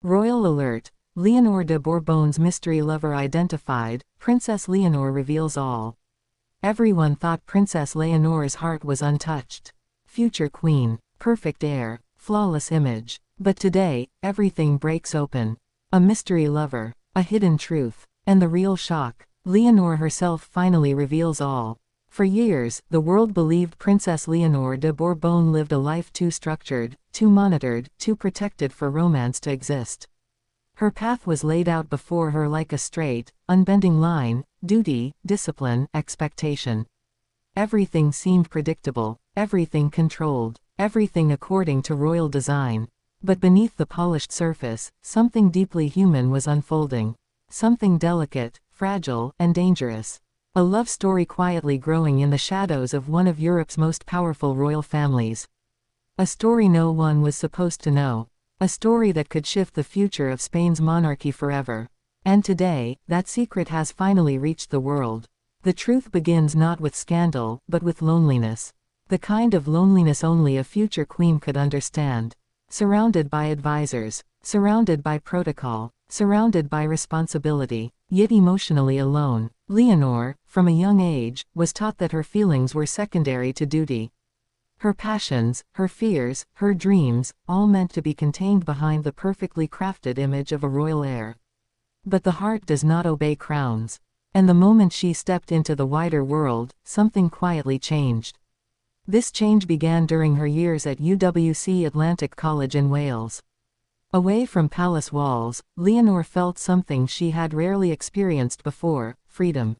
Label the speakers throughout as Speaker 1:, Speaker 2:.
Speaker 1: Royal alert. Leonor de Bourbon's mystery lover identified. Princess Leonor reveals all. Everyone thought Princess Leonor's heart was untouched. Future queen. Perfect air. Flawless image. But today, everything breaks open. A mystery lover. A hidden truth. And the real shock. Leonor herself finally reveals all. For years, the world believed Princess Leonor de Bourbon lived a life too structured, too monitored, too protected for romance to exist. Her path was laid out before her like a straight, unbending line: duty, discipline, expectation. Everything seemed predictable, everything controlled, everything according to royal design. But beneath the polished surface, something deeply human was unfolding. Something delicate, fragile, and dangerous. A love story quietly growing in the shadows of one of Europe's most powerful royal families. A story no one was supposed to know. A story that could shift the future of Spain's monarchy forever. And today, that secret has finally reached the world. The truth begins not with scandal, but with loneliness. The kind of loneliness only a future queen could understand. Surrounded by advisors, surrounded by protocol, surrounded by responsibility, yet emotionally alone, Leonor, from a young age, was taught that her feelings were secondary to duty. Her passions, her fears, her dreams, all meant to be contained behind the perfectly crafted image of a royal heir. But the heart does not obey crowns. And the moment she stepped into the wider world, something quietly changed. This change began during her years at UWC Atlantic College in Wales. Away from palace walls, Leonor felt something she had rarely experienced before: freedom.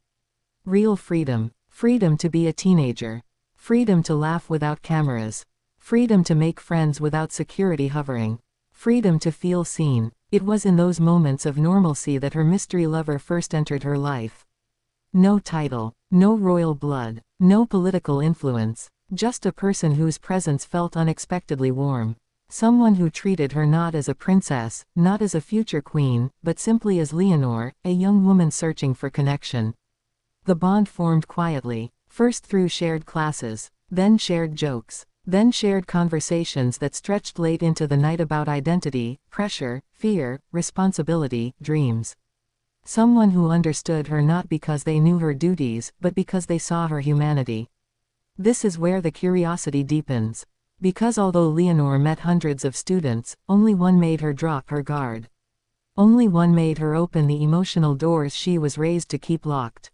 Speaker 1: Real freedom. Freedom to be a teenager. Freedom to laugh without cameras. Freedom to make friends without security hovering. Freedom to feel seen. It was in those moments of normalcy that her mystery lover first entered her life. No title, no royal blood, no political influence, just a person whose presence felt unexpectedly warm. Someone who treated her not as a princess, not as a future queen, but simply as Leonor, a young woman searching for connection. The bond formed quietly, first through shared classes, then shared jokes, then shared conversations that stretched late into the night about identity, pressure, fear, responsibility, dreams. Someone who understood her not because they knew her duties, but because they saw her humanity. This is where the curiosity deepens. Because although Leonor met hundreds of students, only one made her drop her guard. Only one made her open the emotional doors she was raised to keep locked.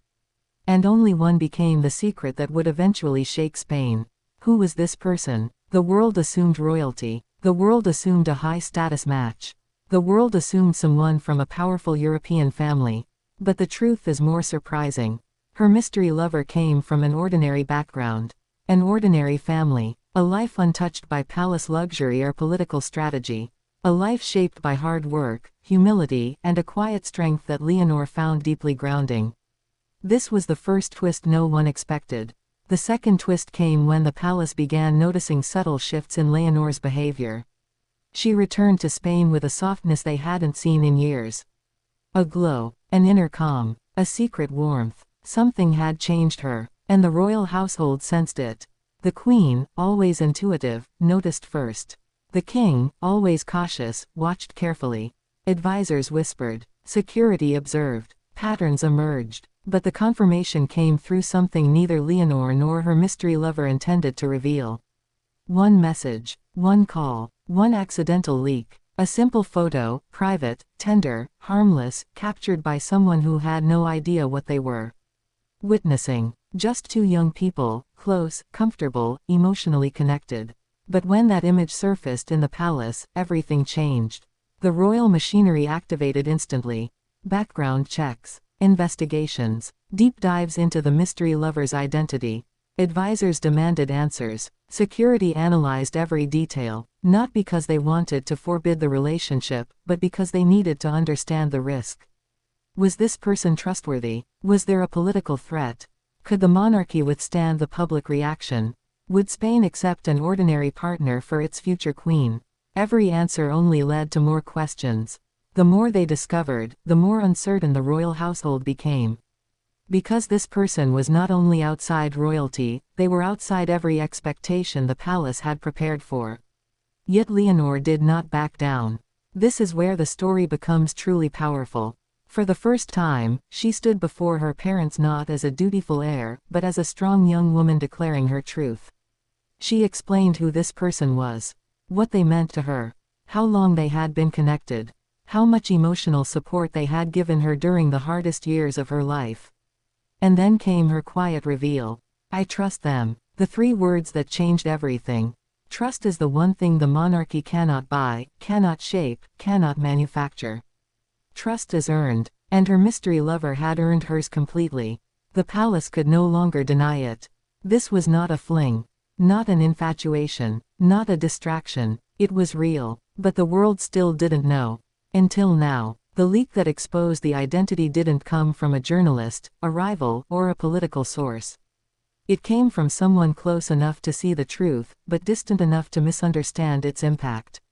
Speaker 1: And only one became the secret that would eventually shake Spain. Who was this person? The world assumed royalty. The world assumed a high-status match. The world assumed someone from a powerful European family. But the truth is more surprising. Her mystery lover came from an ordinary background. An ordinary family. A life untouched by palace luxury or political strategy. A life shaped by hard work, humility, and a quiet strength that Leonor found deeply grounding. This was the first twist no one expected. The second twist came when the palace began noticing subtle shifts in Leonor's behavior. She returned to Spain with a softness they hadn't seen in years. A glow, an inner calm, a secret warmth. Something had changed her, and the royal household sensed it. The queen, always intuitive, noticed first. The king, always cautious, watched carefully. Advisors whispered. Security observed. Patterns emerged. But the confirmation came through something neither Leonor nor her mystery lover intended to reveal. One message, one call, one accidental leak. A simple photo, private, tender, harmless, captured by someone who had no idea what they were witnessing. Just two young people, close, comfortable, emotionally connected. But when that image surfaced in the palace, everything changed. The royal machinery activated instantly. Background checks, investigations, deep dives into the mystery lover's identity. Advisors demanded answers. Security analyzed every detail, not because they wanted to forbid the relationship, but because they needed to understand the risk. Was this person trustworthy? Was there a political threat? Could the monarchy withstand the public reaction? Would Spain accept an ordinary partner for its future queen? Every answer only led to more questions. The more they discovered, the more uncertain the royal household became. Because this person was not only outside royalty, they were outside every expectation the palace had prepared for. Yet Leonor did not back down. This is where the story becomes truly powerful. For the first time, she stood before her parents not as a dutiful heir, but as a strong young woman declaring her truth. She explained who this person was, what they meant to her, how long they had been connected, how much emotional support they had given her during the hardest years of her life. And then came her quiet reveal. I trust them. The three words that changed everything. Trust is the one thing the monarchy cannot buy, cannot shape, cannot manufacture. Trust is earned, and her mystery lover had earned hers completely. The palace could no longer deny it. This was not a fling, not an infatuation, not a distraction, it was real, but the world still didn't know. Until now, the leak that exposed the identity didn't come from a journalist, a rival, or a political source. It came from someone close enough to see the truth, but distant enough to misunderstand its impact.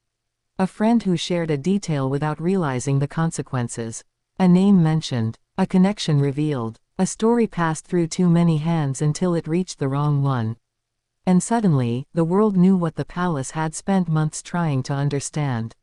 Speaker 1: A friend who shared a detail without realizing the consequences. A name mentioned, a connection revealed, a story passed through too many hands until it reached the wrong one. And suddenly, the world knew what the palace had spent months trying to understand.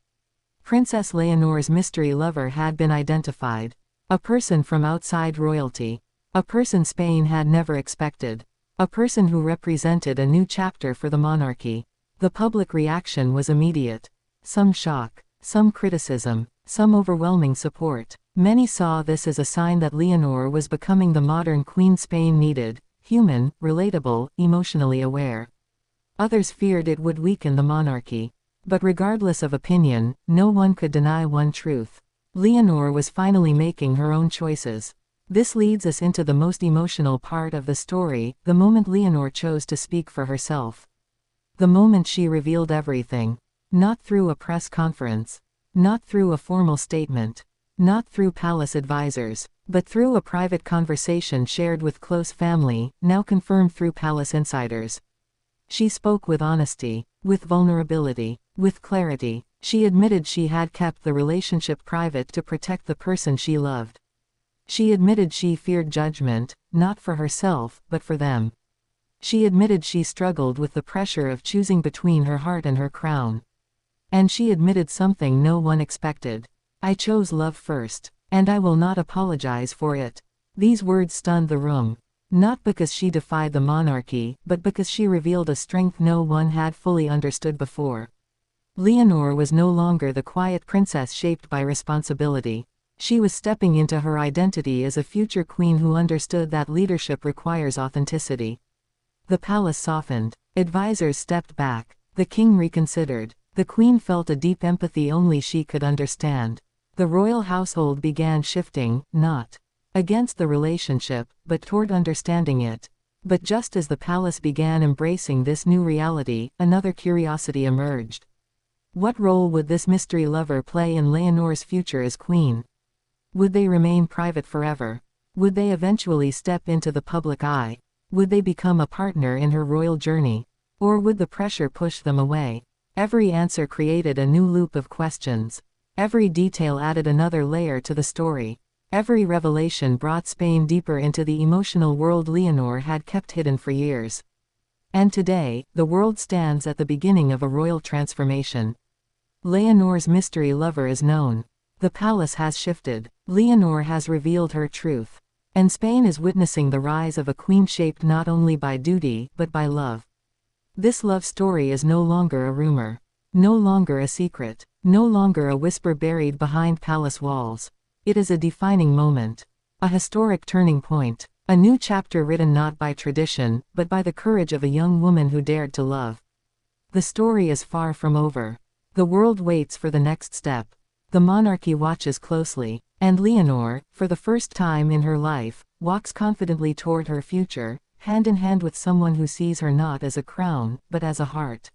Speaker 1: Princess Leonor's mystery lover had been identified. A person from outside royalty. A person Spain had never expected. A person who represented a new chapter for the monarchy. The public reaction was immediate. Some shock, some criticism, some overwhelming support. Many saw this as a sign that Leonor was becoming the modern Queen Spain needed, human, relatable, emotionally aware. Others feared it would weaken the monarchy. But regardless of opinion, no one could deny one truth. Leonor was finally making her own choices. This leads us into the most emotional part of the story, the moment Leonor chose to speak for herself. The moment she revealed everything. Not through a press conference. Not through a formal statement. Not through palace advisors, but through a private conversation shared with close family, now confirmed through palace insiders. She spoke with honesty, with vulnerability, with clarity. She admitted she had kept the relationship private to protect the person she loved. She admitted she feared judgment, not for herself, but for them. She admitted she struggled with the pressure of choosing between her heart and her crown. And she admitted something no one expected. I chose love first, and I will not apologize for it. These words stunned the room. Not because she defied the monarchy, but because she revealed a strength no one had fully understood before. Leonor was no longer the quiet princess shaped by responsibility. She was stepping into her identity as a future queen who understood that leadership requires authenticity. The palace softened. Advisors stepped back. The king reconsidered. The queen felt a deep empathy only she could understand. The royal household began shifting, not against the relationship, but toward understanding it. But just as the palace began embracing this new reality, another curiosity emerged. What role would this mystery lover play in Leonor's future as queen? Would they remain private forever? Would they eventually step into the public eye? Would they become a partner in her royal journey? Or would the pressure push them away? Every answer created a new loop of questions. Every detail added another layer to the story. Every revelation brought Spain deeper into the emotional world Leonor had kept hidden for years. And today, the world stands at the beginning of a royal transformation. Leonor's mystery lover is known. The palace has shifted. Leonor has revealed her truth. And Spain is witnessing the rise of a queen shaped not only by duty, but by love. This love story is no longer a rumor. No longer a secret. No longer a whisper buried behind palace walls. It is a defining moment. A historic turning point. A new chapter written not by tradition, but by the courage of a young woman who dared to love. The story is far from over. The world waits for the next step. The monarchy watches closely, and Leonor, for the first time in her life, walks confidently toward her future, hand in hand with someone who sees her not as a crown, but as a heart.